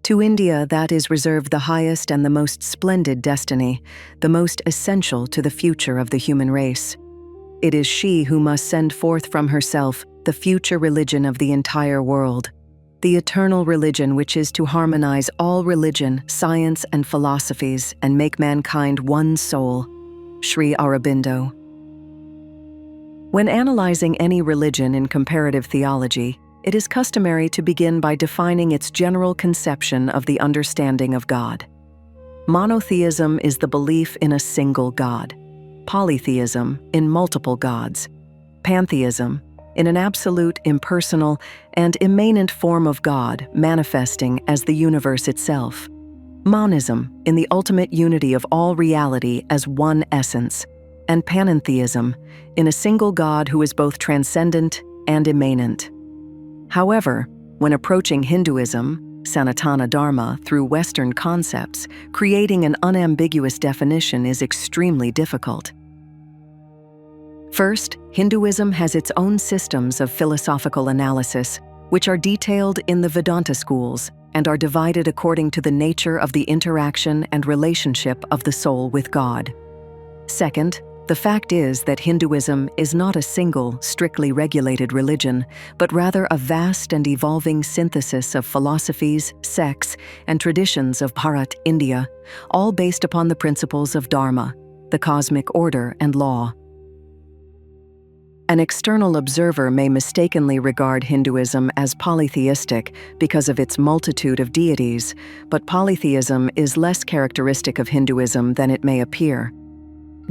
To India, that is reserved the highest and the most splendid destiny, the most essential to the future of the human race. It is she who must send forth from herself the future religion of the entire world, the eternal religion which is to harmonize all religion, science, and philosophies and make mankind one soul. Sri Aurobindo. When analyzing any religion in comparative theology, it is customary to begin by defining its general conception of the understanding of God. Monotheism is the belief in a single God. Polytheism, in multiple gods. Pantheism, in an absolute, impersonal, and immanent form of God manifesting as the universe itself. Monism, in the ultimate unity of all reality as one essence. And panentheism, in a single God who is both transcendent and immanent. However, when approaching Hinduism, Sanatana Dharma, through Western concepts, creating an unambiguous definition is extremely difficult. First, Hinduism has its own systems of philosophical analysis, which are detailed in the Vedanta schools and are divided according to the nature of the interaction and relationship of the soul with God. Second, the fact is that Hinduism is not a single, strictly regulated religion, but rather a vast and evolving synthesis of philosophies, sects, and traditions of Bharat, India, all based upon the principles of Dharma, the cosmic order and law. An external observer may mistakenly regard Hinduism as polytheistic because of its multitude of deities, but polytheism is less characteristic of Hinduism than it may appear.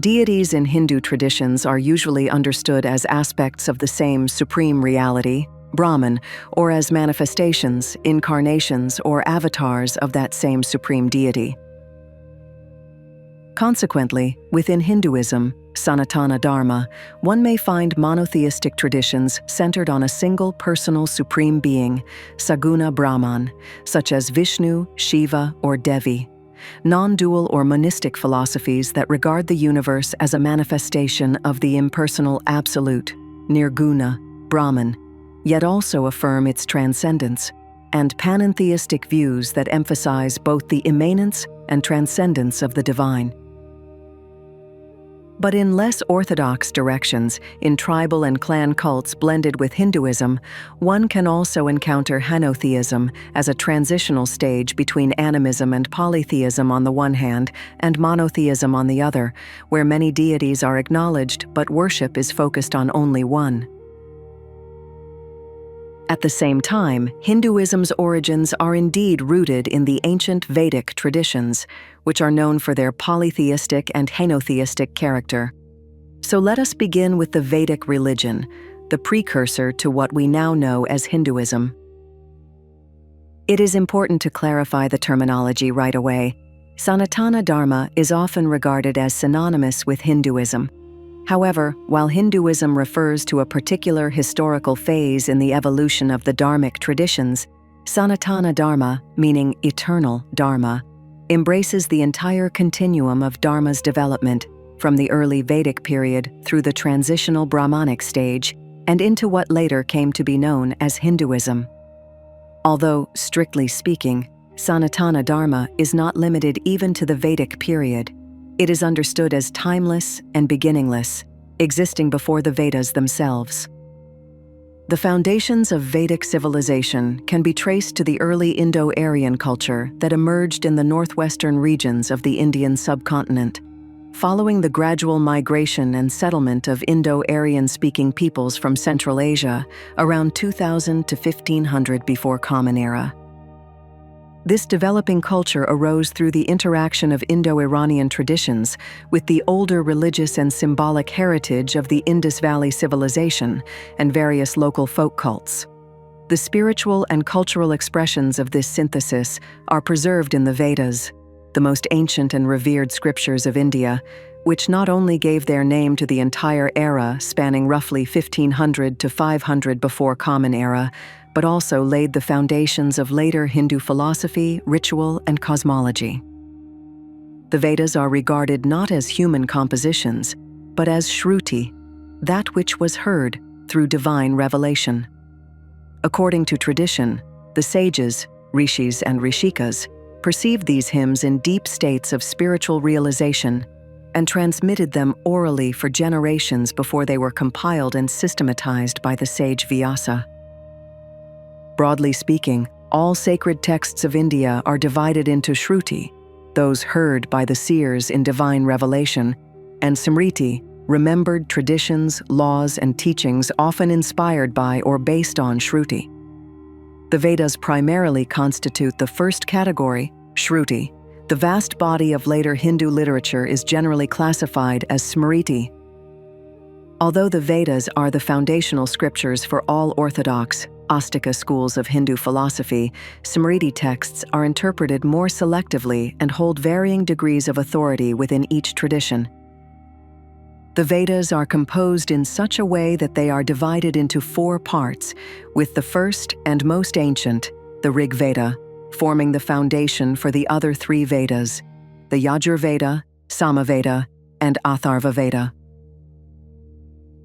Deities in Hindu traditions are usually understood as aspects of the same supreme reality, Brahman, or as manifestations, incarnations, or avatars of that same supreme deity. Consequently, within Hinduism, Sanatana Dharma, one may find monotheistic traditions centered on a single personal supreme being, Saguna Brahman, such as Vishnu, Shiva, or Devi. Non-dual or monistic philosophies that regard the universe as a manifestation of the impersonal absolute, Nirguna, Brahman, yet also affirm its transcendence, and panentheistic views that emphasize both the immanence and transcendence of the divine. But in less orthodox directions, in tribal and clan cults blended with Hinduism, one can also encounter henotheism as a transitional stage between animism and polytheism on the one hand, and monotheism on the other, where many deities are acknowledged but worship is focused on only one. At the same time, Hinduism's origins are indeed rooted in the ancient Vedic traditions, which are known for their polytheistic and henotheistic character. So let us begin with the Vedic religion, the precursor to what we now know as Hinduism. It is important to clarify the terminology right away. Sanatana Dharma is often regarded as synonymous with Hinduism. However, while Hinduism refers to a particular historical phase in the evolution of the Dharmic traditions, Sanatana Dharma, meaning eternal Dharma, embraces the entire continuum of Dharma's development from the early Vedic period through the transitional Brahmanic stage and into what later came to be known as Hinduism. Although, strictly speaking, Sanatana Dharma is not limited even to the Vedic period. It is understood as timeless and beginningless, existing before the Vedas themselves. The foundations of Vedic civilization can be traced to the early Indo-Aryan culture that emerged in the northwestern regions of the Indian subcontinent, following the gradual migration and settlement of Indo-Aryan-speaking peoples from Central Asia around 2000 to 1500 before Common Era. This developing culture arose through the interaction of Indo-Iranian traditions with the older religious and symbolic heritage of the Indus Valley civilization and various local folk cults. The spiritual and cultural expressions of this synthesis are preserved in the Vedas, the most ancient and revered scriptures of India, which not only gave their name to the entire era spanning roughly 1500 to 500 before Common Era, but also laid the foundations of later Hindu philosophy, ritual, and cosmology. The Vedas are regarded not as human compositions, but as Shruti, that which was heard through divine revelation. According to tradition, the sages, rishis and rishikas, perceived these hymns in deep states of spiritual realization and transmitted them orally for generations before they were compiled and systematized by the sage Vyasa. Broadly speaking, all sacred texts of India are divided into Shruti, those heard by the seers in divine revelation, and Smriti, remembered traditions, laws, and teachings often inspired by or based on Shruti. The Vedas primarily constitute the first category, Shruti. The vast body of later Hindu literature is generally classified as Smriti. Although the Vedas are the foundational scriptures for all orthodox, Astika schools of Hindu philosophy, Smriti texts are interpreted more selectively and hold varying degrees of authority within each tradition. The Vedas are composed in such a way that they are divided into 4 parts, with the first and most ancient, the Rig Veda, forming the foundation for the other 3 Vedas, the Yajur Veda, Samaveda, and Atharva Veda.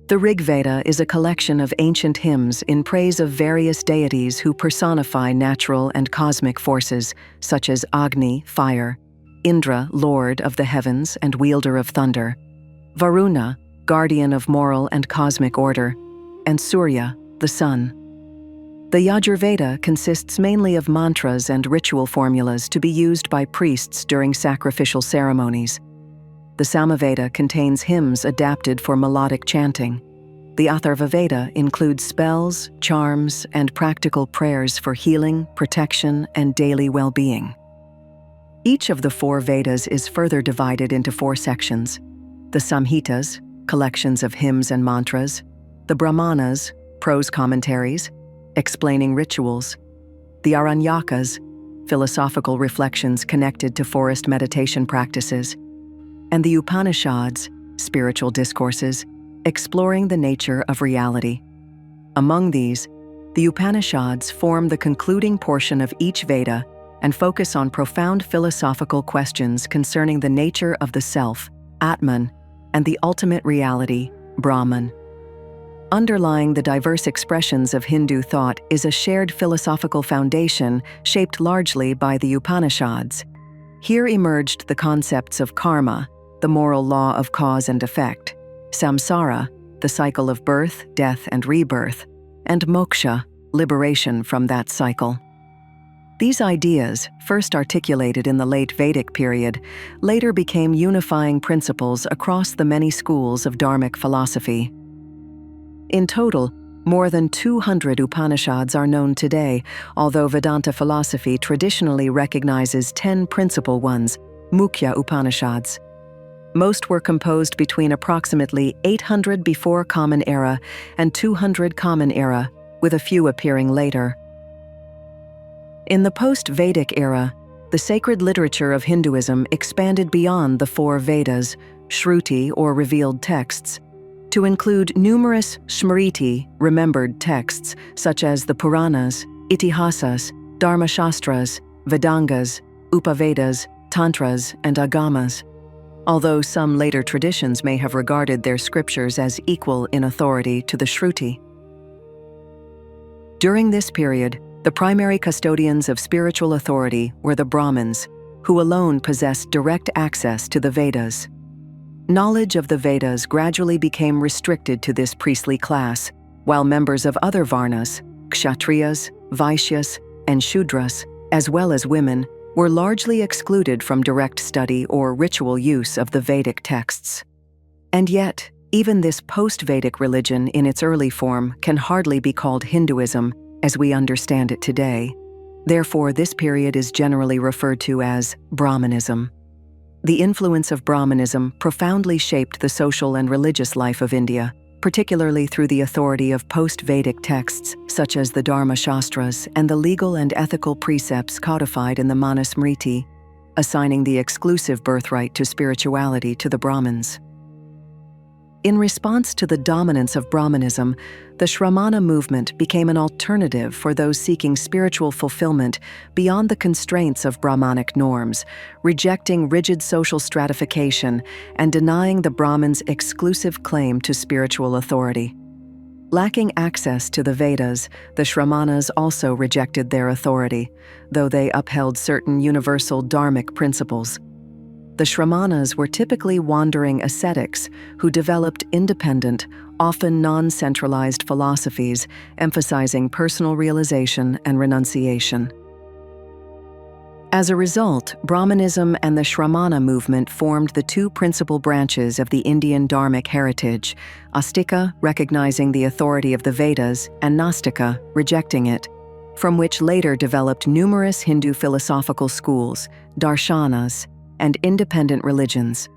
The Rig Veda is a collection of ancient hymns in praise of various deities who personify natural and cosmic forces, such as Agni, fire, Indra, lord of the heavens and wielder of thunder, Varuna, guardian of moral and cosmic order, and Surya, the sun. The Yajur Veda consists mainly of mantras and ritual formulas to be used by priests during sacrificial ceremonies. The Samaveda contains hymns adapted for melodic chanting. The Atharva Veda includes spells, charms, and practical prayers for healing, protection, and daily well-being. Each of the 4 Vedas is further divided into 4 sections: the Samhitas, collections of hymns and mantras; the Brahmanas, prose commentaries, explaining rituals; the Aranyakas, philosophical reflections connected to forest meditation practices; and the Upanishads, spiritual discourses, exploring the nature of reality. Among these, the Upanishads form the concluding portion of each Veda and focus on profound philosophical questions concerning the nature of the self, Atman, and the ultimate reality, Brahman. Underlying the diverse expressions of Hindu thought is a shared philosophical foundation shaped largely by the Upanishads. Here emerged the concepts of karma, the moral law of cause and effect; samsara, the cycle of birth, death, and rebirth; and moksha, liberation from that cycle. These ideas, first articulated in the late Vedic period, later became unifying principles across the many schools of Dharmic philosophy. In total, more than 200 Upanishads are known today, although Vedanta philosophy traditionally recognizes 10 principal ones, Mukhya Upanishads. Most were composed between approximately 800 before Common Era and 200 Common Era, with a few appearing later. In the post-Vedic era, the sacred literature of Hinduism expanded beyond the 4 Vedas, Shruti or revealed texts, to include numerous Smriti, remembered texts, such as the Puranas, Itihasas, Dharmashastras, Vedangas, Upavedas, Tantras, and Agamas. Although some later traditions may have regarded their scriptures as equal in authority to the Shruti. During this period, the primary custodians of spiritual authority were the Brahmins, who alone possessed direct access to the Vedas. Knowledge of the Vedas gradually became restricted to this priestly class, while members of other varnas, kshatriyas, vaishyas, and shudras, as well as women, were largely excluded from direct study or ritual use of the Vedic texts. And yet, even this post-Vedic religion in its early form can hardly be called Hinduism as we understand it today. Therefore, this period is generally referred to as Brahmanism. The influence of Brahmanism profoundly shaped the social and religious life of India, particularly through the authority of post-Vedic texts such as the Dharmashastras and the legal and ethical precepts codified in the Manusmriti, assigning the exclusive birthright to spirituality to the Brahmins. In response to the dominance of Brahmanism, the Shramana movement became an alternative for those seeking spiritual fulfillment beyond the constraints of Brahmanic norms, rejecting rigid social stratification and denying the Brahmins' exclusive claim to spiritual authority. Lacking access to the Vedas, the Shramanas also rejected their authority, though they upheld certain universal dharmic principles. The Shramanas were typically wandering ascetics who developed independent, often non-centralized philosophies emphasizing personal realization and renunciation. As a result, Brahmanism and the Shramana movement formed the two principal branches of the Indian dharmic heritage, Astika recognizing the authority of the Vedas and Nastika rejecting it, from which later developed numerous Hindu philosophical schools, darshanas, and independent religions.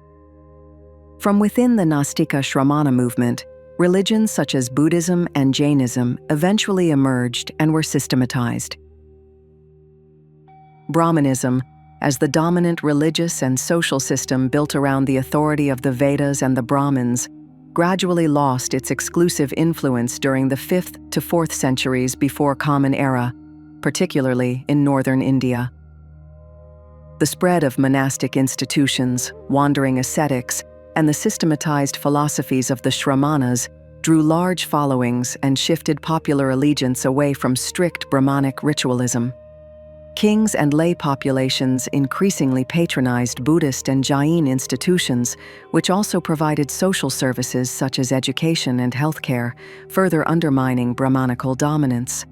From within the Nastika Shramana movement, religions such as Buddhism and Jainism eventually emerged and were systematized. Brahmanism, as the dominant religious and social system built around the authority of the Vedas and the Brahmins, gradually lost its exclusive influence during the 5th to 4th centuries before Common Era, particularly in northern India. The spread of monastic institutions, wandering ascetics, and the systematized philosophies of the Shramanas drew large followings and shifted popular allegiance away from strict Brahmanic ritualism. Kings and lay populations increasingly patronized Buddhist and Jain institutions, which also provided social services such as education and healthcare, further undermining Brahmanical dominance.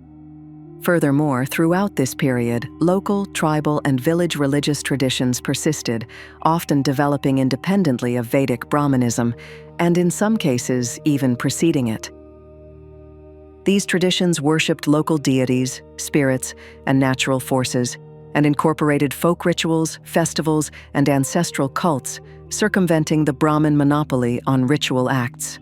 Furthermore, throughout this period, local, tribal, and village religious traditions persisted, often developing independently of Vedic Brahmanism, and in some cases even preceding it. These traditions worshipped local deities, spirits, and natural forces, and incorporated folk rituals, festivals, and ancestral cults, circumventing the Brahmin monopoly on ritual acts.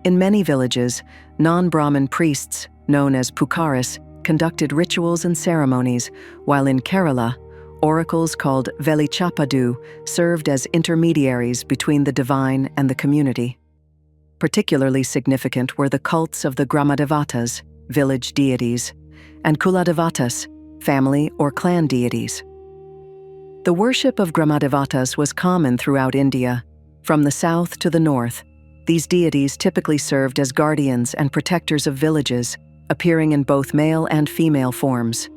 In many villages, non-Brahmin priests, known as pujaris, conducted rituals and ceremonies, while in Kerala, oracles called Velichapadu served as intermediaries between the divine and the community. Particularly significant were the cults of the Gramadevatas, village deities, and Kuladevatas, family or clan deities. The worship of Gramadevatas was common throughout India. From the south to the north, these deities typically served as guardians and protectors of villages, appearing in both male and female forms.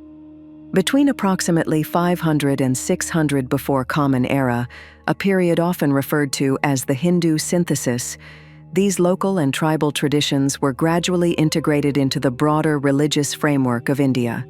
Between approximately 500 and 600 before Common Era, a period often referred to as the Hindu synthesis, these local and tribal traditions were gradually integrated into the broader religious framework of India.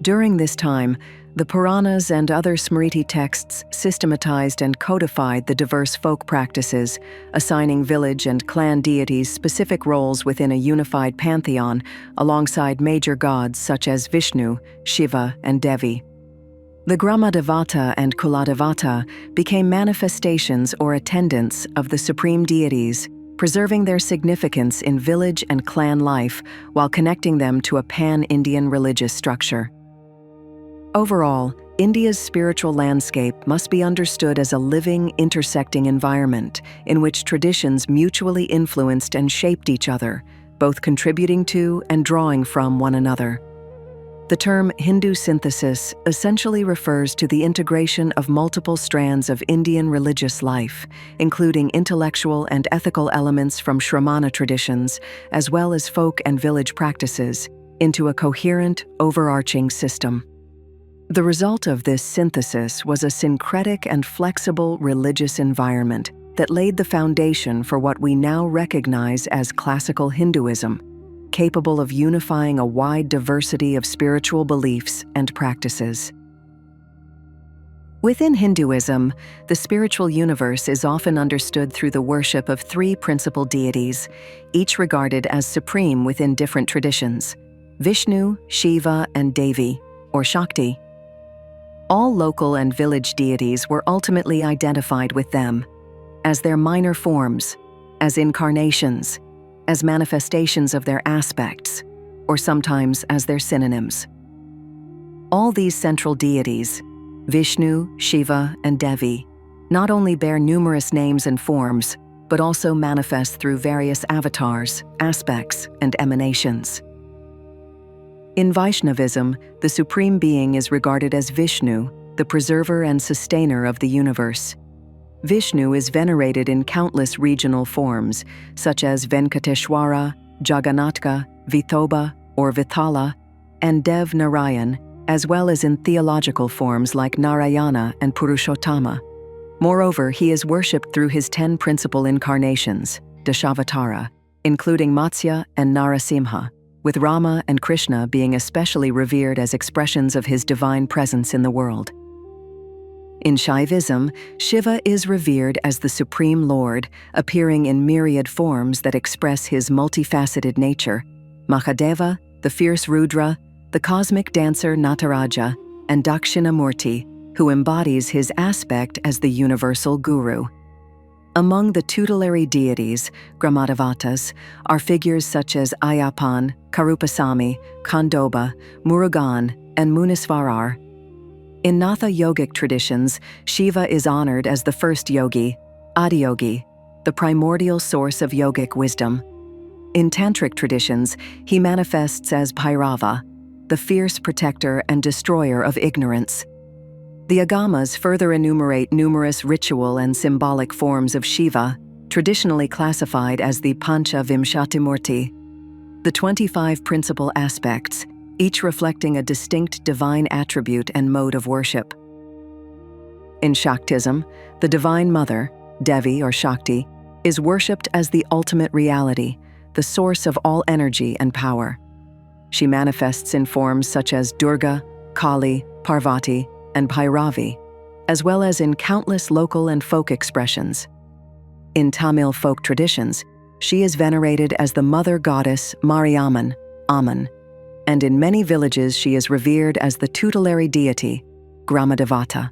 During this time, the Puranas and other Smriti texts systematized and codified the diverse folk practices, assigning village and clan deities specific roles within a unified pantheon alongside major gods such as Vishnu, Shiva, and Devi. The Gramadevata and Kuladevata became manifestations or attendants of the supreme deities, preserving their significance in village and clan life while connecting them to a pan-Indian religious structure. Overall, India's spiritual landscape must be understood as a living, intersecting environment in which traditions mutually influenced and shaped each other, both contributing to and drawing from one another. The term Hindu synthesis essentially refers to the integration of multiple strands of Indian religious life, including intellectual and ethical elements from Shramana traditions, as well as folk and village practices, into a coherent, overarching system. The result of this synthesis was a syncretic and flexible religious environment that laid the foundation for what we now recognize as classical Hinduism, capable of unifying a wide diversity of spiritual beliefs and practices. Within Hinduism, the spiritual universe is often understood through the worship of three principal deities, each regarded as supreme within different traditions: Vishnu, Shiva, and Devi, or Shakti. All local and village deities were ultimately identified with them as their minor forms, as incarnations, as manifestations of their aspects, or sometimes as their synonyms. All these central deities, Vishnu, Shiva, and Devi, not only bear numerous names and forms, but also manifest through various avatars, aspects, and emanations. In Vaishnavism, the Supreme Being is regarded as Vishnu, the preserver and sustainer of the universe. Vishnu is venerated in countless regional forms, such as Venkateshwara, Jagannatka, Vithoba or Vithala, and Dev Narayan, as well as in theological forms like Narayana and Purushottama. Moreover, he is worshipped through his 10 principal incarnations, Dashavatara, including Matsya and Narasimha, with Rama and Krishna being especially revered as expressions of his divine presence in the world. In Shaivism, Shiva is revered as the Supreme Lord, appearing in myriad forms that express his multifaceted nature: Mahadeva, the fierce Rudra, the cosmic dancer Nataraja, and Dakshinamurti, who embodies his aspect as the universal guru. Among the tutelary deities, Gramadavatas, are figures such as Ayappan, Karupasamy, Khandoba, Murugan, and Muniswarar. In Natha yogic traditions, Shiva is honored as the first yogi, Adiyogi, the primordial source of yogic wisdom. In tantric traditions, he manifests as Bhairava, the fierce protector and destroyer of ignorance. The Agamas further enumerate numerous ritual and symbolic forms of Shiva, traditionally classified as the Pancha Vimshatimurti. The 25 principal aspects, each reflecting a distinct divine attribute and mode of worship. In Shaktism, the Divine Mother, Devi or Shakti, is worshipped as the ultimate reality, the source of all energy and power. She manifests in forms such as Durga, Kali, Parvati, and Bhairavi, as well as in countless local and folk expressions. In Tamil folk traditions, she is venerated as the mother goddess Mariamman, Amman, and in many villages she is revered as the tutelary deity, Gramadevata.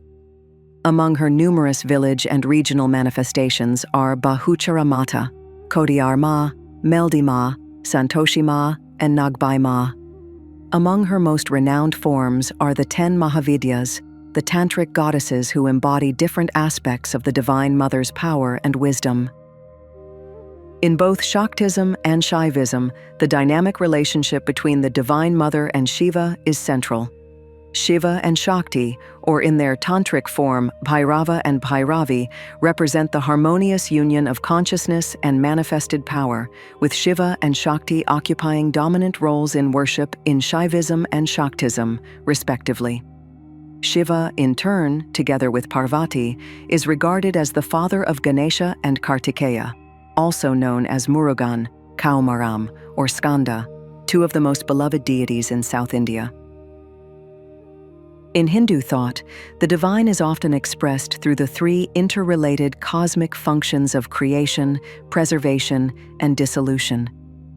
Among her numerous village and regional manifestations are Bahuchara Mata, Kodiyar Ma, Meldi Ma, Santoshi Ma, and Nagbai Ma. Among her most renowned forms are the 10 Mahavidyas, the tantric goddesses who embody different aspects of the Divine Mother's power and wisdom. In both Shaktism and Shaivism, the dynamic relationship between the Divine Mother and Shiva is central. Shiva and Shakti, or in their tantric form, Bhairava and Bhairavi, represent the harmonious union of consciousness and manifested power, with Shiva and Shakti occupying dominant roles in worship in Shaivism and Shaktism, respectively. Shiva, in turn, together with Parvati, is regarded as the father of Ganesha and Kartikeya, also known as Murugan, Kaumaram, or Skanda, two of the most beloved deities in South India. In Hindu thought, the divine is often expressed through the three interrelated cosmic functions of creation, preservation, and dissolution.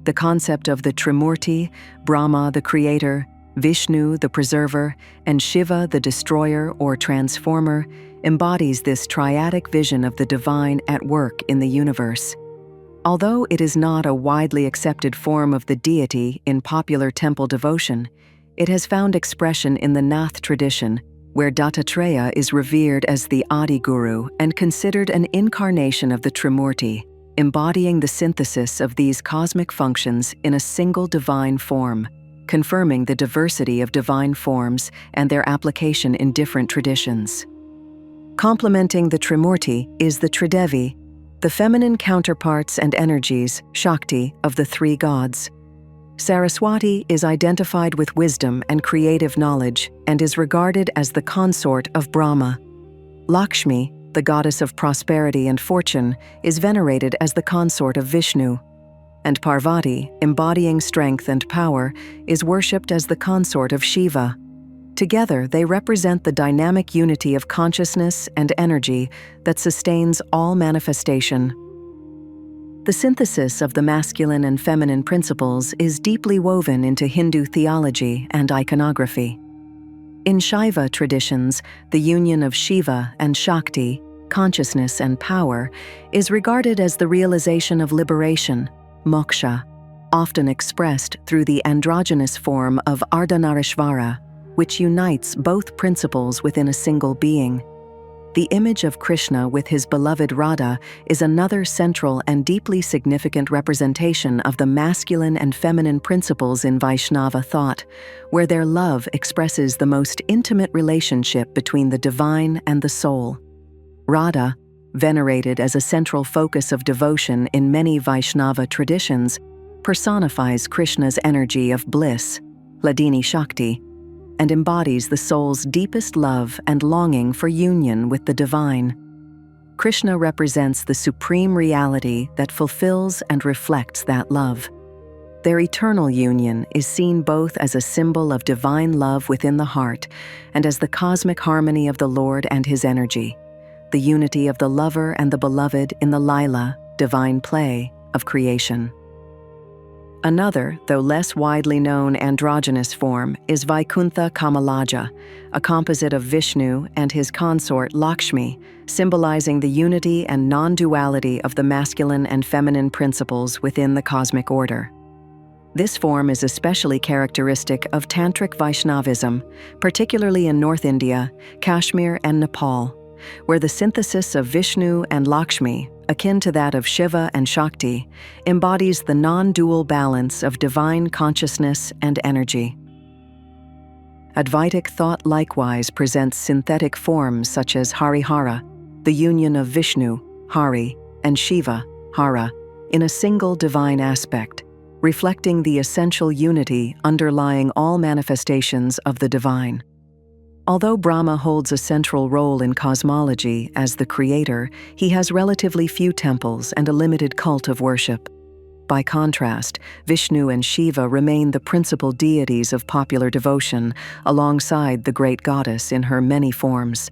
The concept of the Trimurti, Brahma the creator, Vishnu the preserver, and Shiva the destroyer or transformer, embodies this triadic vision of the divine at work in the universe. Although it is not a widely accepted form of the deity in popular temple devotion, it has found expression in the Nath tradition, where Dattatreya is revered as the Adi Guru and considered an incarnation of the Trimurti, embodying the synthesis of these cosmic functions in a single divine form, confirming the diversity of divine forms and their application in different traditions. Complementing the Trimurti is the Tridevi, the feminine counterparts and energies, Shakti, of the three gods. Saraswati is identified with wisdom and creative knowledge and is regarded as the consort of Brahma. Lakshmi, the goddess of prosperity and fortune, is venerated as the consort of Vishnu. And Parvati, embodying strength and power, is worshipped as the consort of Shiva. Together, they represent the dynamic unity of consciousness and energy that sustains all manifestation. The synthesis of the masculine and feminine principles is deeply woven into Hindu theology and iconography. In Shaiva traditions, the union of Shiva and Shakti, consciousness and power, is regarded as the realization of liberation, moksha, often expressed through the androgynous form of Ardhanarishvara, which unites both principles within a single being. The image of Krishna with his beloved Radha is another central and deeply significant representation of the masculine and feminine principles in Vaishnava thought, where their love expresses the most intimate relationship between the divine and the soul. Radha, venerated as a central focus of devotion in many Vaishnava traditions, personifies Krishna's energy of bliss, Hladini Shakti, and embodies the soul's deepest love and longing for union with the divine. Krishna represents the supreme reality that fulfills and reflects that love. Their eternal union is seen both as a symbol of divine love within the heart and as the cosmic harmony of the Lord and his energy, the unity of the lover and the beloved in the Lila, divine play, of creation. Another, though less widely known androgynous form, is Vaikuntha Kamalaja, a composite of Vishnu and his consort Lakshmi, symbolizing the unity and non-duality of the masculine and feminine principles within the cosmic order. This form is especially characteristic of Tantric Vaishnavism, particularly in North India, Kashmir, and Nepal, where the synthesis of Vishnu and Lakshmi, akin to that of Shiva and Shakti, embodies the non-dual balance of divine consciousness and energy. Advaitic thought likewise presents synthetic forms such as Harihara, the union of Vishnu, Hari, and Shiva, Hara, in a single divine aspect, reflecting the essential unity underlying all manifestations of the divine. Although Brahma holds a central role in cosmology as the creator, he has relatively few temples and a limited cult of worship. By contrast, Vishnu and Shiva remain the principal deities of popular devotion, alongside the great goddess in her many forms.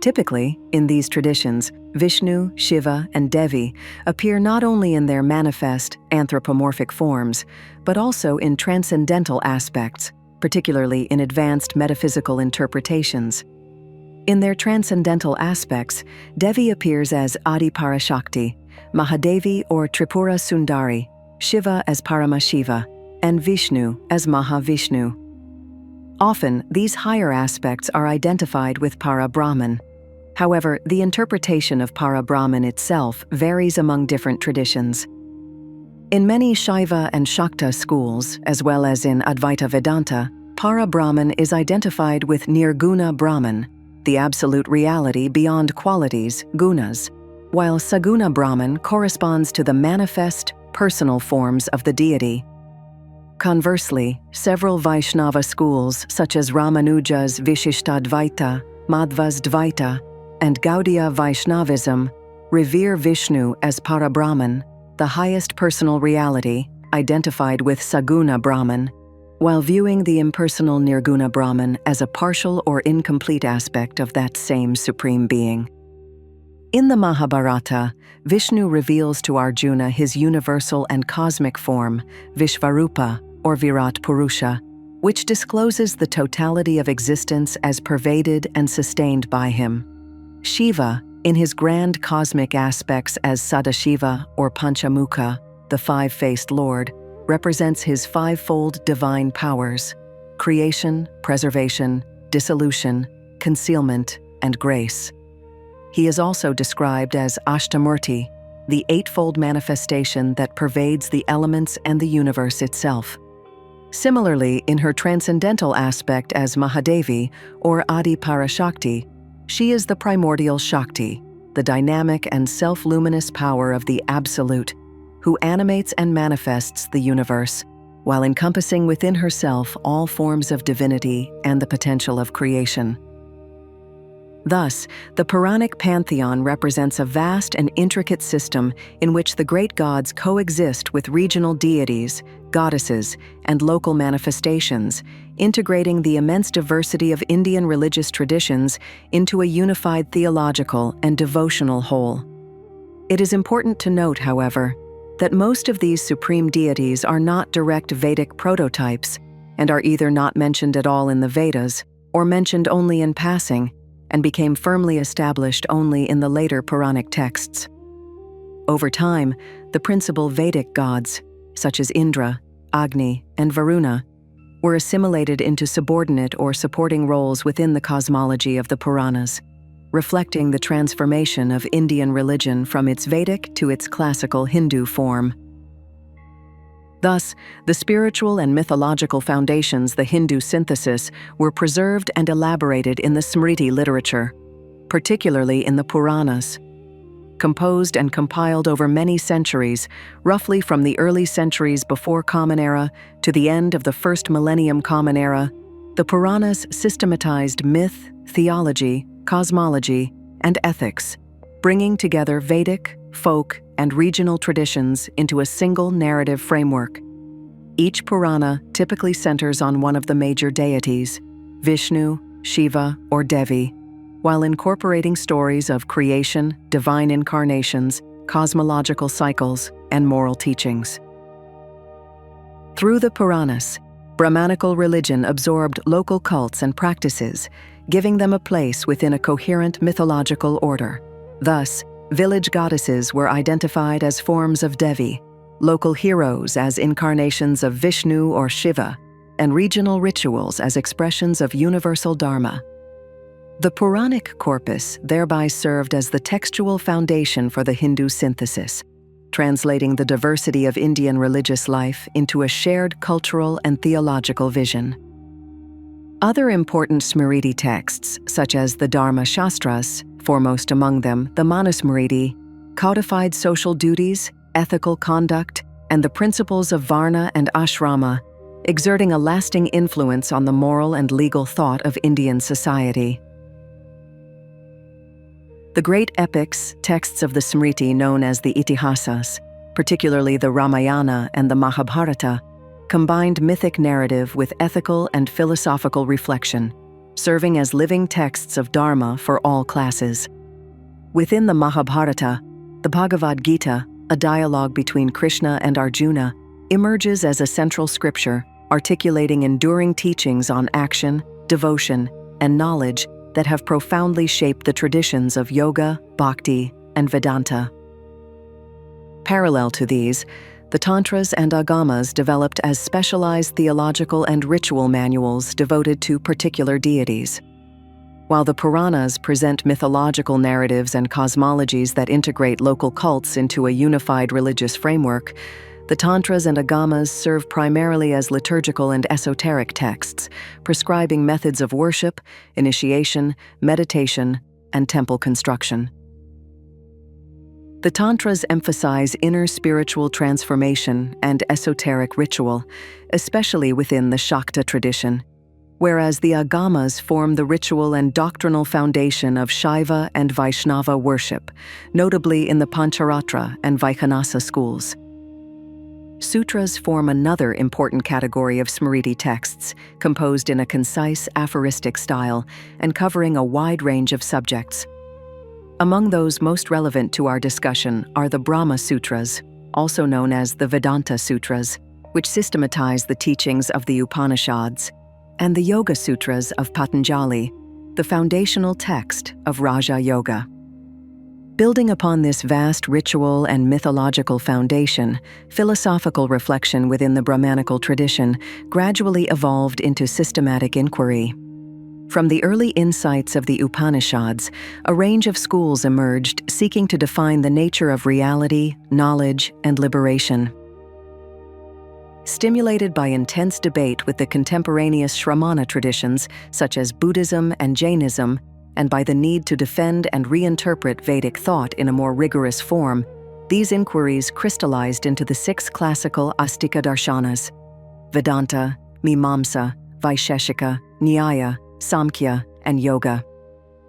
Typically, in these traditions, Vishnu, Shiva, and Devi appear not only in their manifest, anthropomorphic forms, but also in transcendental aspects, particularly in advanced metaphysical interpretations. In their transcendental aspects, Devi appears as Adi Parashakti, Mahadevi or Tripura Sundari, Shiva as Paramashiva, and Vishnu as Mahavishnu. Often, these higher aspects are identified with Para-Brahman. However, the interpretation of Para-Brahman itself varies among different traditions. In many Shaiva and Shakta schools, as well as in Advaita Vedanta, Para-Brahman is identified with Nirguna Brahman, the absolute reality beyond qualities, gunas, while Saguna Brahman corresponds to the manifest, personal forms of the deity. Conversely, several Vaishnava schools, such as Ramanuja's Vishishtadvaita, Madhva's Dvaita, and Gaudiya Vaishnavism, revere Vishnu as Para-Brahman, the highest personal reality, identified with Saguna Brahman, while viewing the impersonal Nirguna Brahman as a partial or incomplete aspect of that same supreme being. In the Mahabharata, Vishnu reveals to Arjuna his universal and cosmic form, Vishvarupa, or Virat Purusha, which discloses the totality of existence as pervaded and sustained by him. Shiva, in his grand cosmic aspects as Sadashiva or Panchamukha, the five-faced Lord, represents his fivefold divine powers: creation, preservation, dissolution, concealment, and grace. He is also described as Ashtamurti, the eightfold manifestation that pervades the elements and the universe itself. Similarly, in her transcendental aspect as Mahadevi or Adi Parashakti, she is the primordial Shakti, the dynamic and self-luminous power of the Absolute, who animates and manifests the universe, while encompassing within herself all forms of divinity and the potential of creation. Thus, the Puranic pantheon represents a vast and intricate system in which the great gods coexist with regional deities, goddesses, and local manifestations, integrating the immense diversity of Indian religious traditions into a unified theological and devotional whole. It is important to note, however, that most of these supreme deities are not direct Vedic prototypes and are either not mentioned at all in the Vedas or mentioned only in passing, and became firmly established only in the later Puranic texts. Over time, the principal Vedic gods, such as Indra, Agni, and Varuna, were assimilated into subordinate or supporting roles within the cosmology of the Puranas, reflecting the transformation of Indian religion from its Vedic to its classical Hindu form. Thus, the spiritual and mythological foundations the Hindu synthesis were preserved and elaborated in the Smriti literature, particularly in the Puranas. composed and compiled over many centuries, roughly from the early centuries before Common Era to the end of the first millennium Common Era. The Puranas systematized myth, theology, cosmology, and ethics, bringing together Vedic, folk, and regional traditions into a single narrative framework. Each Purana typically centers on one of the major deities, Vishnu, Shiva, or Devi, while incorporating stories of creation, divine incarnations, cosmological cycles, and moral teachings. Through the Puranas, Brahmanical religion absorbed local cults and practices, giving them a place within a coherent mythological order. Thus, village goddesses were identified as forms of Devi, local heroes as incarnations of Vishnu or Shiva, and regional rituals as expressions of universal Dharma. The Puranic corpus thereby served as the textual foundation for the Hindu synthesis, translating the diversity of Indian religious life into a shared cultural and theological vision. Other important Smriti texts, such as the Dharma Shastras, foremost among them the Manusmriti, codified social duties, ethical conduct, and the principles of Varna and Ashrama, exerting a lasting influence on the moral and legal thought of Indian society. The great epics, texts of the Smriti known as the Itihasas, particularly the Ramayana and the Mahabharata, combined mythic narrative with ethical and philosophical reflection, serving as living texts of Dharma for all classes. Within the Mahabharata, the Bhagavad Gita, a dialogue between Krishna and Arjuna, emerges as a central scripture, articulating enduring teachings on action, devotion, and knowledge that have profoundly shaped the traditions of yoga, bhakti, and Vedanta. Parallel to these, the Tantras and Agamas developed as specialized theological and ritual manuals devoted to particular deities. While the Puranas present mythological narratives and cosmologies that integrate local cults into a unified religious framework, the Tantras and Agamas serve primarily as liturgical and esoteric texts, prescribing methods of worship, initiation, meditation, and temple construction. The Tantras emphasize inner spiritual transformation and esoteric ritual, especially within the Shakta tradition, whereas the Agamas form the ritual and doctrinal foundation of Shaiva and Vaishnava worship, notably in the Pancharatra and Vaikhanasa schools. Sutras form another important category of Smriti texts, composed in a concise, aphoristic style and covering a wide range of subjects. Among those most relevant to our discussion are the Brahma Sutras, also known as the Vedanta Sutras, which systematize the teachings of the Upanishads, and the Yoga Sutras of Patanjali, the foundational text of Raja Yoga. Building upon this vast ritual and mythological foundation, philosophical reflection within the Brahmanical tradition gradually evolved into systematic inquiry. From the early insights of the Upanishads, a range of schools emerged seeking to define the nature of reality, knowledge, and liberation. Stimulated by intense debate with the contemporaneous Shramana traditions, such as Buddhism and Jainism, and by the need to defend and reinterpret Vedic thought in a more rigorous form, these inquiries crystallized into the 6 classical Astika darshanas: Vedanta, Mimamsa, Vaisheshika, Nyaya, Samkhya, and Yoga.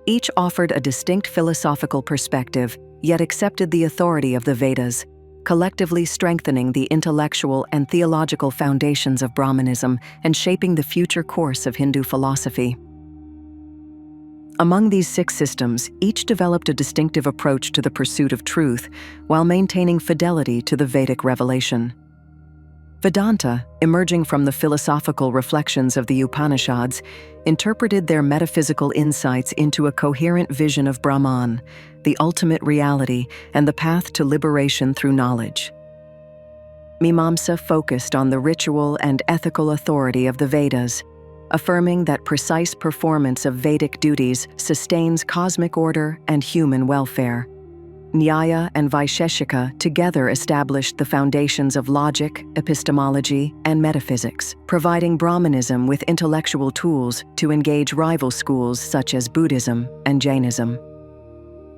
Each offered a distinct philosophical perspective, yet accepted the authority of the Vedas, collectively strengthening the intellectual and theological foundations of Brahmanism and shaping the future course of Hindu philosophy. Among these 6 systems, each developed a distinctive approach to the pursuit of truth while maintaining fidelity to the Vedic revelation. Vedanta, emerging from the philosophical reflections of the Upanishads, interpreted their metaphysical insights into a coherent vision of Brahman, the ultimate reality and the path to liberation through knowledge. Mimamsa focused on the ritual and ethical authority of the Vedas, affirming that precise performance of Vedic duties sustains cosmic order and human welfare. Nyaya and Vaisheshika together established the foundations of logic, epistemology, and metaphysics, providing Brahmanism with intellectual tools to engage rival schools such as Buddhism and Jainism.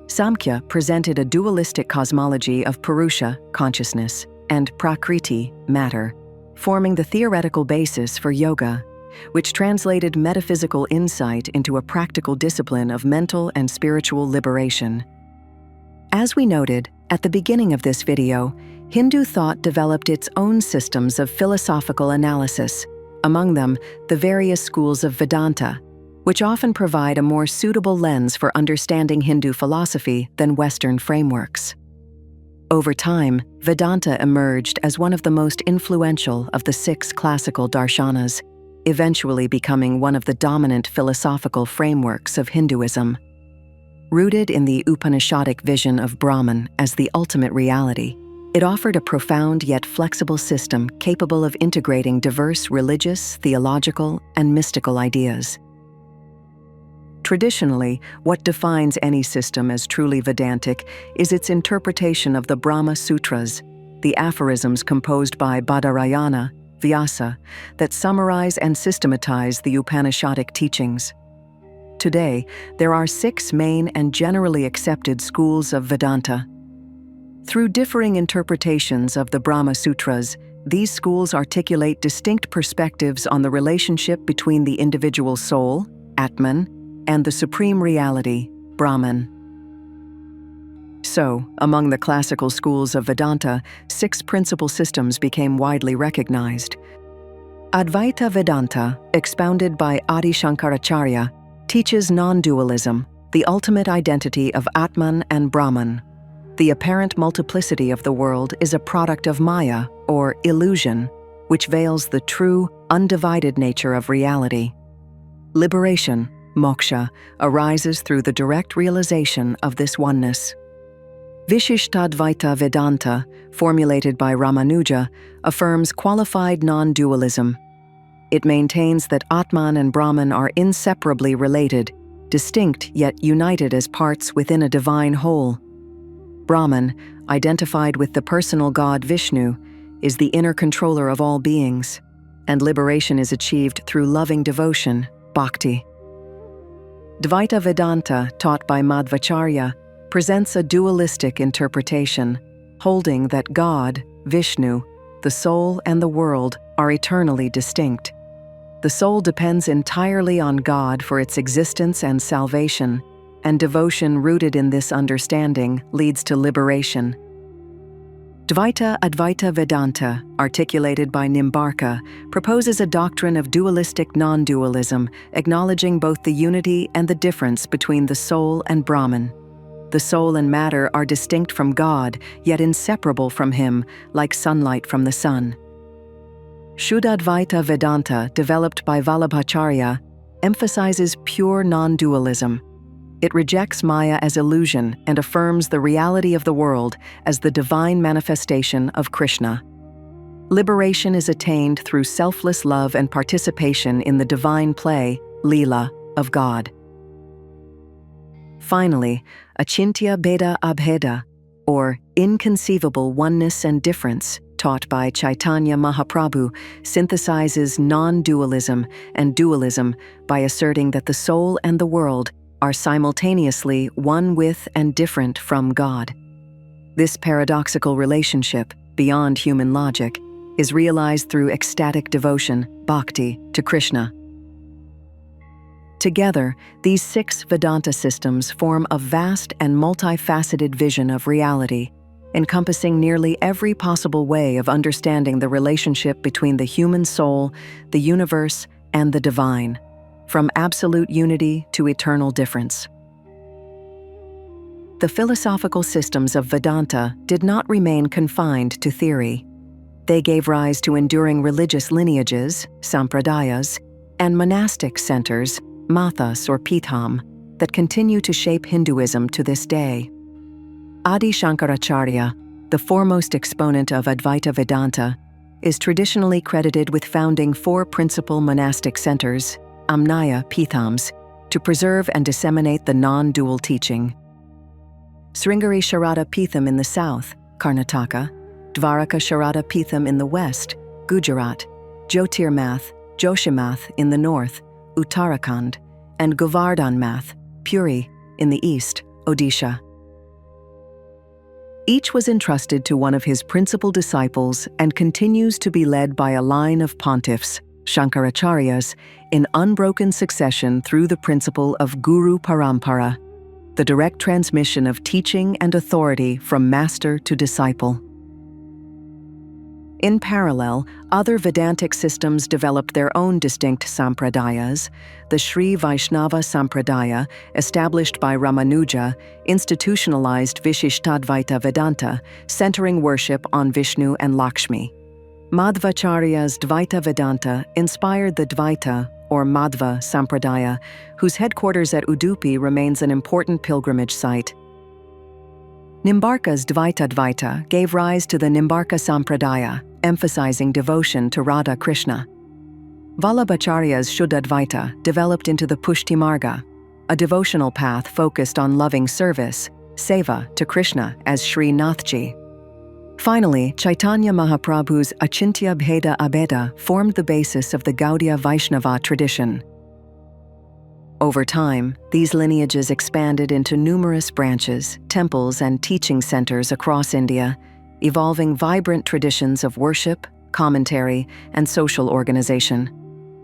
Samkhya presented a dualistic cosmology of Purusha, consciousness, and Prakriti, matter, forming the theoretical basis for yoga, which translated metaphysical insight into a practical discipline of mental and spiritual liberation. As we noted at the beginning of this video, Hindu thought developed its own systems of philosophical analysis, among them the various schools of Vedanta, which often provide a more suitable lens for understanding Hindu philosophy than Western frameworks. Over time, Vedanta emerged as one of the most influential of the 6 classical darshanas, eventually becoming one of the dominant philosophical frameworks of Hinduism. Rooted in the Upanishadic vision of Brahman as the ultimate reality, it offered a profound yet flexible system capable of integrating diverse religious, theological, and mystical ideas. Traditionally, what defines any system as truly Vedantic is its interpretation of the Brahma Sutras, the aphorisms composed by Badarayana, Vyasa, that summarize and systematize the Upanishadic teachings. Today, there are 6 main and generally accepted schools of Vedanta. Through differing interpretations of the Brahma Sutras, these schools articulate distinct perspectives on the relationship between the individual soul, Atman, and the supreme reality, Brahman. So, among the classical schools of Vedanta, 6 principal systems became widely recognized. Advaita Vedanta, expounded by Adi Shankaracharya, teaches non-dualism, the ultimate identity of Atman and Brahman. The apparent multiplicity of the world is a product of Maya, or illusion, which veils the true, undivided nature of reality. Liberation, moksha, arises through the direct realization of this oneness. Vishishtadvaita Vedanta, formulated by Ramanuja, affirms qualified non-dualism. It maintains that Atman and Brahman are inseparably related, distinct yet united as parts within a divine whole. Brahman, identified with the personal god Vishnu, is the inner controller of all beings, and liberation is achieved through loving devotion, Bhakti. Dvaita Vedanta, taught by Madhvacharya, presents a dualistic interpretation, holding that God, Vishnu, the soul and the world are eternally distinct. The soul depends entirely on God for its existence and salvation, and devotion rooted in this understanding leads to liberation. Dvaita Advaita Vedanta, articulated by Nimbarka, proposes a doctrine of dualistic non-dualism, acknowledging both the unity and the difference between the soul and Brahman. The soul and matter are distinct from God, yet inseparable from Him, like sunlight from the sun. Shuddhadvaita Vedanta, developed by Vallabhacharya, emphasizes pure non-dualism. It rejects Maya as illusion and affirms the reality of the world as the divine manifestation of Krishna. Liberation is attained through selfless love and participation in the divine play, Leela, of God. Finally, Achintya Bheda Abheda, or inconceivable oneness and difference, taught by Chaitanya Mahaprabhu, synthesizes non-dualism and dualism by asserting that the soul and the world are simultaneously one with and different from God. This paradoxical relationship, beyond human logic, is realized through ecstatic devotion, bhakti, to Krishna. Together, these 6 Vedanta systems form a vast and multifaceted vision of reality, encompassing nearly every possible way of understanding the relationship between the human soul, the universe, and the divine, from absolute unity to eternal difference. The philosophical systems of Vedanta did not remain confined to theory. They gave rise to enduring religious lineages, sampradayas, and monastic centers, mathas or pitham, that continue to shape Hinduism to this day. Adi Shankaracharya, the foremost exponent of Advaita Vedanta, is traditionally credited with founding 4 principal monastic centers, Amnaya Pithams, to preserve and disseminate the non-dual teaching. Sringeri Sharada Pitham in the south, Karnataka, Dvaraka Sharada Pitham in the west, Gujarat, Jyotirmath, Joshimath in the north, Uttarakhand, and Govardhan Math, Puri, in the east, Odisha, Each was entrusted to one of his principal disciples and continues to be led by a line of pontiffs, Shankaracharyas, in unbroken succession through the principle of Guru Parampara, the direct transmission of teaching and authority from master to disciple. In parallel, other Vedantic systems developed their own distinct sampradayas. The Sri Vaishnava Sampradaya, established by Ramanuja, institutionalized Vishishtadvaita Vedanta, centering worship on Vishnu and Lakshmi. Madhvacharya's Dvaita Vedanta inspired the Dvaita, or Madhva Sampradaya, whose headquarters at Udupi remains an important pilgrimage site. Nimbarka's Dvaita gave rise to the Nimbarka Sampradaya, emphasizing devotion to Radha Krishna. Vallabhacharya's Shuddhadvaita developed into the Pushti Marga, a devotional path focused on loving service, seva, to Krishna as Sri Nathji. Finally, Chaitanya Mahaprabhu's Achintya Bheda Abheda formed the basis of the Gaudiya Vaishnava tradition. Over time, these lineages expanded into numerous branches, temples, and teaching centers across India, evolving vibrant traditions of worship, commentary, and social organization.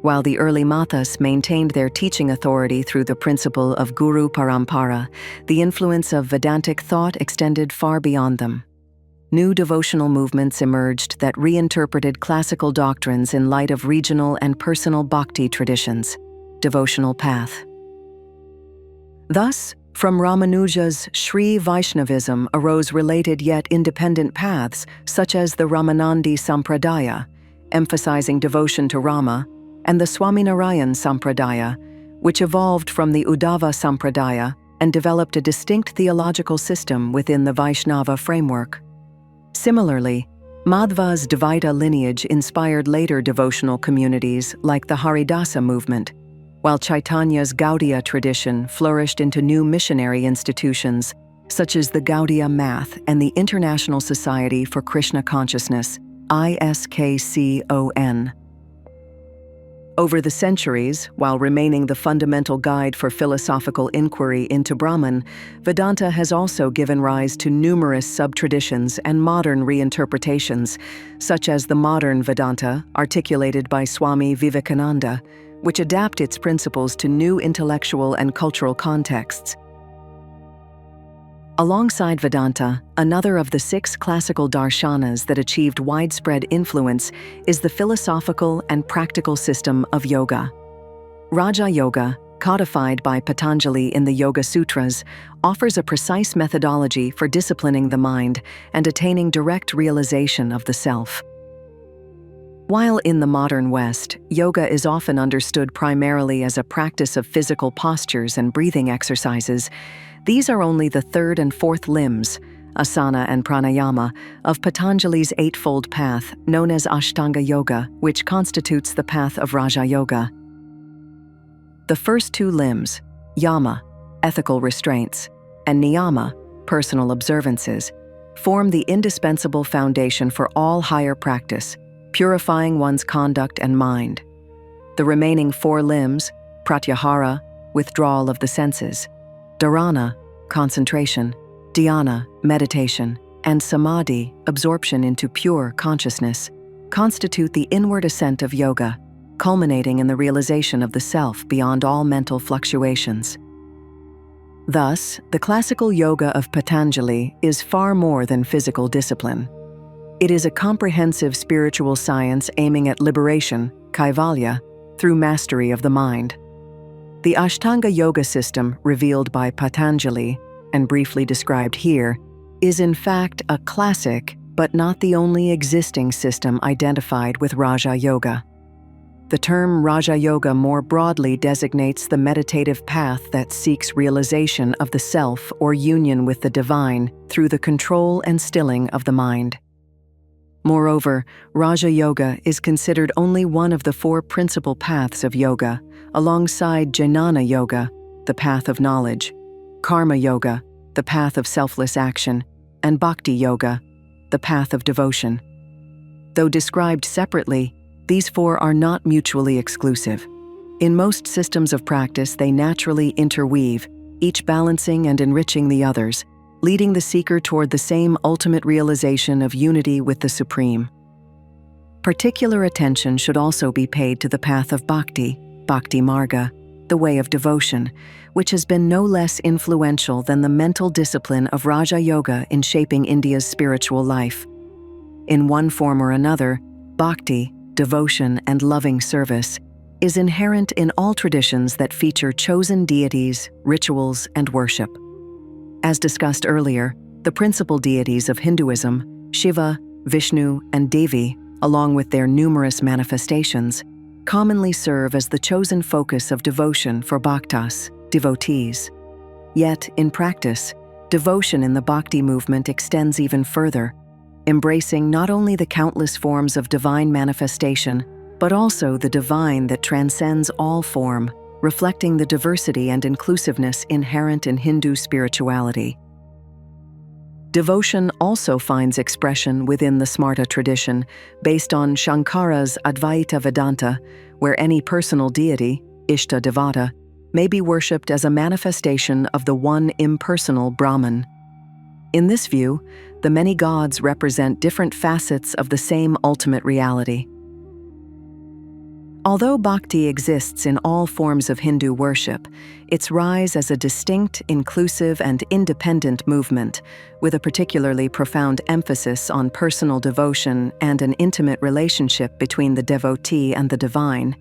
While the early Mathas maintained their teaching authority through the principle of Guru Parampara, the influence of Vedantic thought extended far beyond them. New devotional movements emerged that reinterpreted classical doctrines in light of regional and personal Bhakti traditions. Devotional path. Thus, from Ramanuja's Sri Vaishnavism arose related yet independent paths such as the Ramanandi Sampradaya, emphasizing devotion to Rama, and the Swaminarayan Sampradaya, which evolved from the Uddhava Sampradaya and developed a distinct theological system within the Vaishnava framework. Similarly, Madhva's Dvaita lineage inspired later devotional communities like the Haridasa movement, while Chaitanya's Gaudiya tradition flourished into new missionary institutions such as the Gaudiya Math and the International Society for Krishna Consciousness, ISKCON. Over the centuries, while remaining the fundamental guide for philosophical inquiry into Brahman, Vedanta has also given rise to numerous sub-traditions and modern reinterpretations, such as the modern Vedanta, articulated by Swami Vivekananda, which adapt its principles to new intellectual and cultural contexts. Alongside Vedanta, another of the 6 classical darshanas that achieved widespread influence is the philosophical and practical system of yoga. Raja Yoga, codified by Patanjali in the Yoga Sutras, offers a precise methodology for disciplining the mind and attaining direct realization of the self. While in the modern West, yoga is often understood primarily as a practice of physical postures and breathing exercises, these are only the 3rd and 4th limbs, asana and pranayama, of Patanjali's eightfold path known as Ashtanga Yoga, which constitutes the path of Raja Yoga. The first 2 limbs, yama, ethical restraints, and niyama, personal observances, form the indispensable foundation for all higher practice, purifying one's conduct and mind. The remaining 4 limbs, pratyahara, withdrawal of the senses, dharana, concentration, dhyana, meditation, and samadhi, absorption into pure consciousness, constitute the inward ascent of yoga, culminating in the realization of the self beyond all mental fluctuations. Thus, the classical yoga of Patanjali is far more than physical discipline. It is a comprehensive spiritual science aiming at liberation, kaivalya, through mastery of the mind. The Ashtanga Yoga system revealed by Patanjali, and briefly described here, is in fact a classic but not the only existing system identified with Raja Yoga. The term Raja Yoga more broadly designates the meditative path that seeks realization of the self or union with the divine through the control and stilling of the mind. Moreover, Raja Yoga is considered only one of the 4 principal paths of yoga, alongside Jnana Yoga, the path of knowledge, Karma Yoga, the path of selfless action, and Bhakti Yoga, the path of devotion. Though described separately, these 4 are not mutually exclusive. In most systems of practice, they naturally interweave, each balancing and enriching the others, leading the seeker toward the same ultimate realization of unity with the Supreme. Particular attention should also be paid to the path of Bhakti, Bhakti Marga, the way of devotion, which has been no less influential than the mental discipline of Raja Yoga in shaping India's spiritual life. In one form or another, Bhakti, devotion and loving service, is inherent in all traditions that feature chosen deities, rituals, and worship. As discussed earlier, the principal deities of Hinduism, Shiva, Vishnu, and Devi, along with their numerous manifestations, commonly serve as the chosen focus of devotion for bhaktas, devotees. Yet, in practice, devotion in the Bhakti movement extends even further, embracing not only the countless forms of divine manifestation, but also the divine that transcends all form, reflecting the diversity and inclusiveness inherent in Hindu spirituality. Devotion also finds expression within the Smarta tradition, based on Shankara's Advaita Vedanta, where any personal deity, Ishta Devata, may be worshipped as a manifestation of the one impersonal Brahman. In this view, the many gods represent different facets of the same ultimate reality. Although Bhakti exists in all forms of Hindu worship, its rise as a distinct, inclusive, and independent movement, with a particularly profound emphasis on personal devotion and an intimate relationship between the devotee and the divine,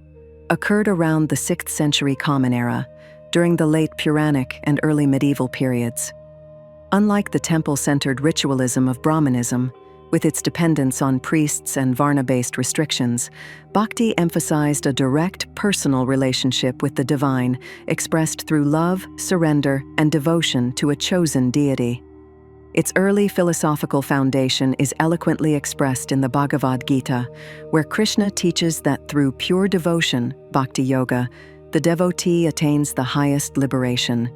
occurred around the 6th century Common Era, during the late Puranic and early medieval periods. Unlike the temple-centered ritualism of Brahmanism, with its dependence on priests and Varna-based restrictions, Bhakti emphasized a direct, personal relationship with the divine, expressed through love, surrender, and devotion to a chosen deity. Its early philosophical foundation is eloquently expressed in the Bhagavad Gita, where Krishna teaches that through pure devotion, Bhakti Yoga, the devotee attains the highest liberation.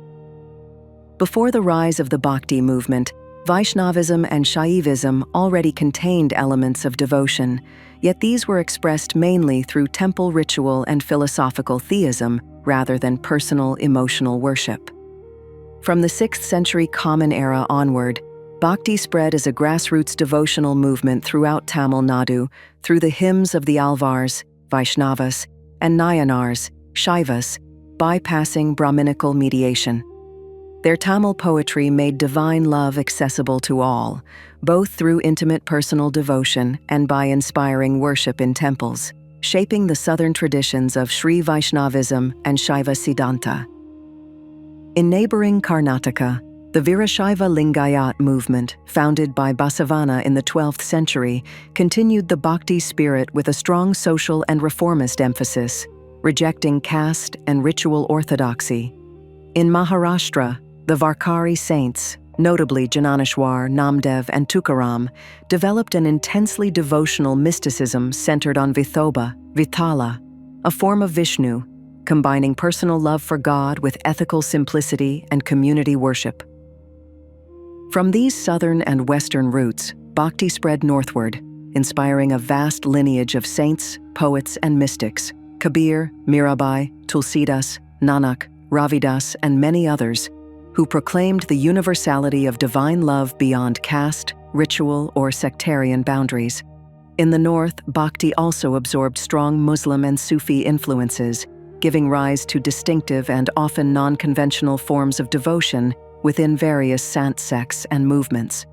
Before the rise of the Bhakti movement, Vaishnavism and Shaivism already contained elements of devotion, yet these were expressed mainly through temple ritual and philosophical theism rather than personal emotional worship. From the 6th century Common Era onward, Bhakti spread as a grassroots devotional movement throughout Tamil Nadu through the hymns of the Alvars, Vaishnavas, and Nayanars, Shaivas, bypassing Brahminical mediation. Their Tamil poetry made divine love accessible to all, both through intimate personal devotion and by inspiring worship in temples, shaping the southern traditions of Sri Vaishnavism and Shaiva Siddhanta. In neighboring Karnataka, the Virashaiva Lingayat movement, founded by Basavana in the 12th century, continued the Bhakti spirit with a strong social and reformist emphasis, rejecting caste and ritual orthodoxy. In Maharashtra, the Varkari saints, notably Jananeshwar, Namdev, and Tukaram, developed an intensely devotional mysticism centered on Vithoba, Vithala, a form of Vishnu, combining personal love for God with ethical simplicity and community worship. From these southern and western roots, Bhakti spread northward, inspiring a vast lineage of saints, poets, and mystics, Kabir, Mirabai, Tulsidas, Nanak, Ravidas, and many others, who proclaimed the universality of divine love beyond caste, ritual, or sectarian boundaries. In the north, Bhakti also absorbed strong Muslim and Sufi influences, giving rise to distinctive and often non-conventional forms of devotion within various Sant sects and movements.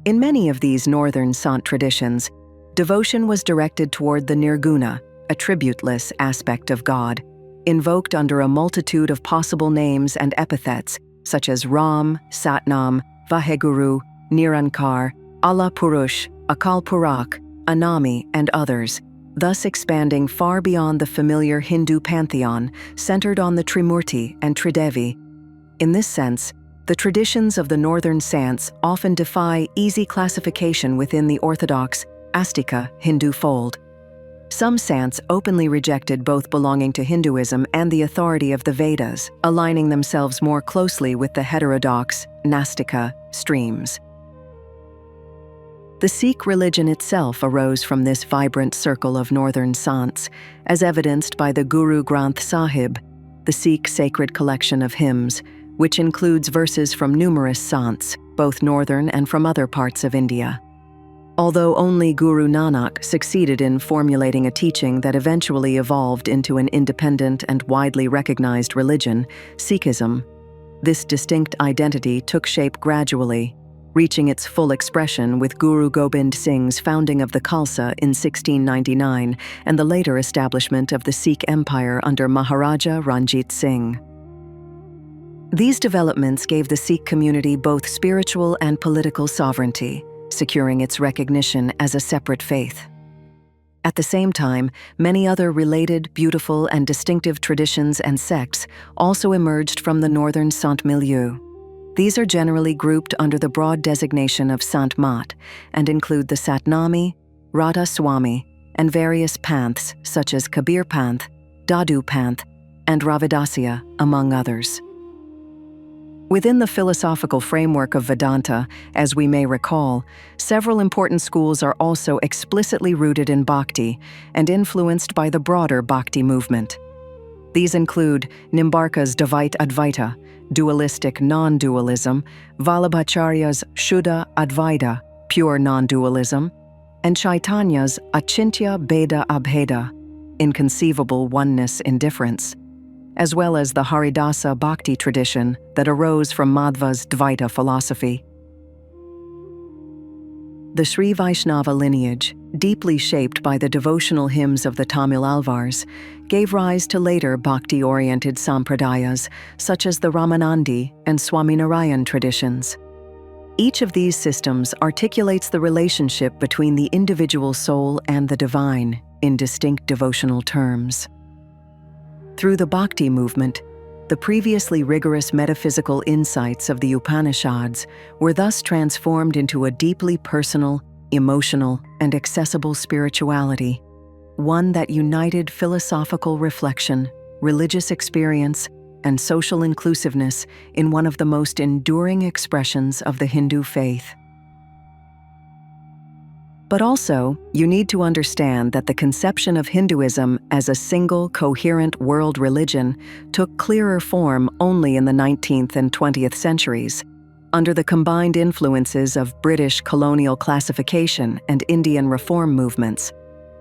In many of these northern Sant traditions, devotion was directed toward the Nirguna, a tributeless aspect of God, invoked under a multitude of possible names and epithets, such as Ram, Satnam, Vaheguru, Nirankar, Allah Purush, Akal Purak, Anami, and others, thus expanding far beyond the familiar Hindu pantheon centered on the Trimurti and Tridevi. In this sense, the traditions of the northern Sants often defy easy classification within the orthodox, Astika Hindu fold. Some Sants openly rejected both belonging to Hinduism and the authority of the Vedas, aligning themselves more closely with the heterodox, Nastika, streams. The Sikh religion itself arose from this vibrant circle of northern Sants, as evidenced by the Guru Granth Sahib, the Sikh sacred collection of hymns, which includes verses from numerous sants, both northern and from other parts of India. Although only Guru Nanak succeeded in formulating a teaching that eventually evolved into an independent and widely recognized religion, Sikhism, this distinct identity took shape gradually, reaching its full expression with Guru Gobind Singh's founding of the Khalsa in 1699 and the later establishment of the Sikh Empire under Maharaja Ranjit Singh. These developments gave the Sikh community both spiritual and political sovereignty, securing its recognition as a separate faith. At the same time, many other related, beautiful, and distinctive traditions and sects also emerged from the northern Sant milieu. These are generally grouped under the broad designation of Sant Mat and include the Satnami, Radha Swami, and various panths such as Kabir Panth, Dadu Panth, and Ravidasya, among others. Within the philosophical framework of Vedanta, as we may recall, several important schools are also explicitly rooted in Bhakti and influenced by the broader Bhakti movement. These include Nimbarka's Dvaita Advaita, dualistic non-dualism, Vallabhacharya's Shuddha Advaita, pure non-dualism, and Chaitanya's Achintya Bheda Abheda, inconceivable oneness indifference, as well as the Haridasa Bhakti tradition that arose from Madhva's Dvaita philosophy. The Sri Vaishnava lineage, deeply shaped by the devotional hymns of the Tamil Alvars, gave rise to later Bhakti-oriented sampradayas such as the Ramanandi and Swaminarayan traditions. Each of these systems articulates the relationship between the individual soul and the divine in distinct devotional terms. Through the Bhakti movement, the previously rigorous metaphysical insights of the Upanishads were thus transformed into a deeply personal, emotional, and accessible spirituality, one that united philosophical reflection, religious experience, and social inclusiveness in one of the most enduring expressions of the Hindu faith. But also, you need to understand that the conception of Hinduism as a single, coherent world religion took clearer form only in the 19th and 20th centuries, under the combined influences of British colonial classification and Indian reform movements.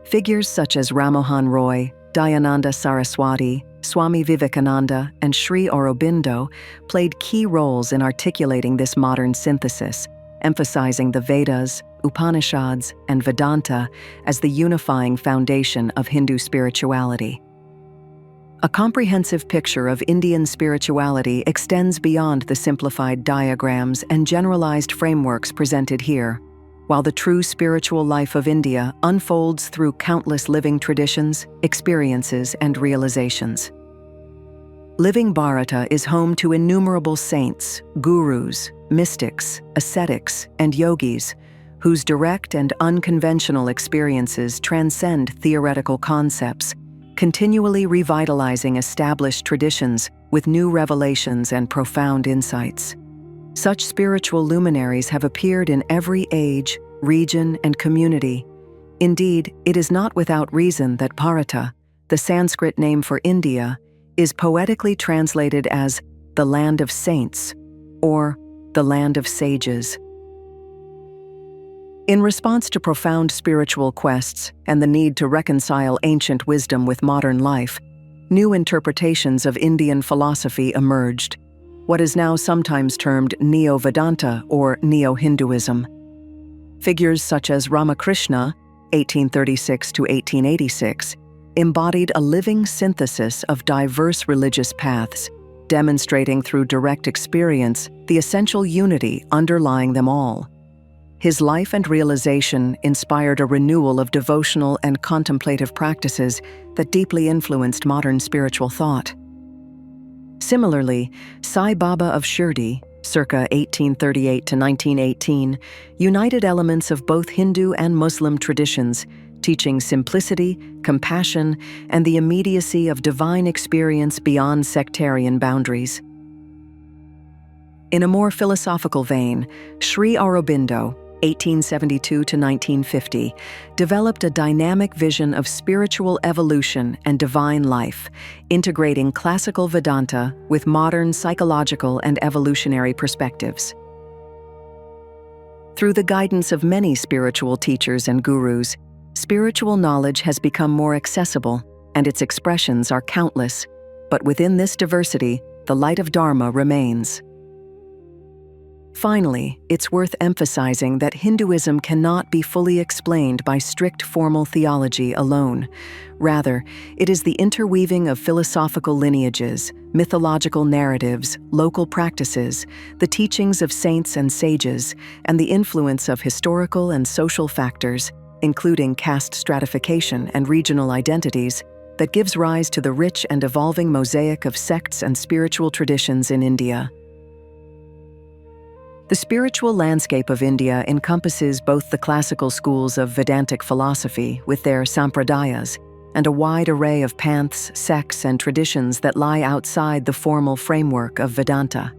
Figures such as Ramohan Roy, Dayananda Saraswati, Swami Vivekananda, and Sri Aurobindo played key roles in articulating this modern synthesis, emphasizing the Vedas, Upanishads, and Vedanta as the unifying foundation of Hindu spirituality. A comprehensive picture of Indian spirituality extends beyond the simplified diagrams and generalized frameworks presented here, while the true spiritual life of India unfolds through countless living traditions, experiences, and realizations. Living Bharata is home to innumerable saints, gurus, mystics, ascetics, and yogis, whose direct and unconventional experiences transcend theoretical concepts, continually revitalizing established traditions with new revelations and profound insights. Such spiritual luminaries have appeared in every age, region, and community. Indeed, it is not without reason that Bharata, the Sanskrit name for India, is poetically translated as the land of saints or the land of sages. In response to profound spiritual quests and the need to reconcile ancient wisdom with modern life, new interpretations of Indian philosophy emerged, what is now sometimes termed Neo-Vedanta or Neo-Hinduism. Figures such as Ramakrishna, 1836 to 1886, embodied a living synthesis of diverse religious paths, demonstrating through direct experience the essential unity underlying them all. His life and realization inspired a renewal of devotional and contemplative practices that deeply influenced modern spiritual thought. Similarly, Sai Baba of Shirdi, circa 1838 to 1918, united elements of both Hindu and Muslim traditions, teaching simplicity, compassion, and the immediacy of divine experience beyond sectarian boundaries. In a more philosophical vein, Sri Aurobindo, (1872 to 1950), developed a dynamic vision of spiritual evolution and divine life, integrating classical Vedanta with modern psychological and evolutionary perspectives. Through the guidance of many spiritual teachers and gurus, spiritual knowledge has become more accessible, and its expressions are countless. But within this diversity, the light of Dharma remains. Finally, it's worth emphasizing that Hinduism cannot be fully explained by strict formal theology alone. Rather, it is the interweaving of philosophical lineages, mythological narratives, local practices, the teachings of saints and sages, and the influence of historical and social factors, including caste stratification and regional identities, that gives rise to the rich and evolving mosaic of sects and spiritual traditions in India. The spiritual landscape of India encompasses both the classical schools of Vedantic philosophy with their sampradayas and a wide array of panths, sects, and traditions that lie outside the formal framework of Vedanta.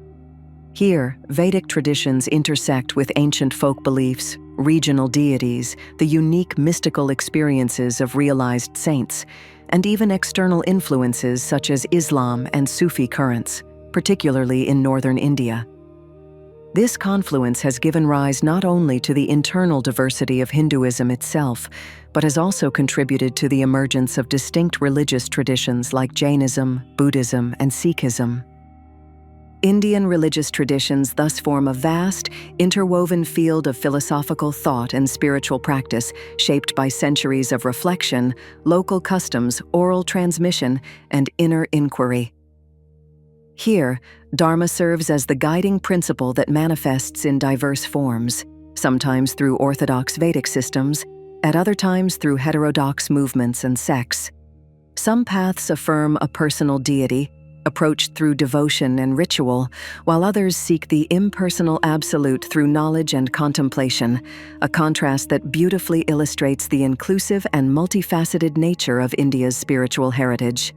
Here, Vedic traditions intersect with ancient folk beliefs, regional deities, the unique mystical experiences of realized saints, and even external influences such as Islam and Sufi currents, particularly in northern India. This confluence has given rise not only to the internal diversity of Hinduism itself, but has also contributed to the emergence of distinct religious traditions like Jainism, Buddhism, and Sikhism. Indian religious traditions thus form a vast, interwoven field of philosophical thought and spiritual practice shaped by centuries of reflection, local customs, oral transmission, and inner inquiry. Here, Dharma serves as the guiding principle that manifests in diverse forms, sometimes through orthodox Vedic systems, at other times through heterodox movements and sects. Some paths affirm a personal deity, approached through devotion and ritual, while others seek the impersonal absolute through knowledge and contemplation, a contrast that beautifully illustrates the inclusive and multifaceted nature of India's spiritual heritage.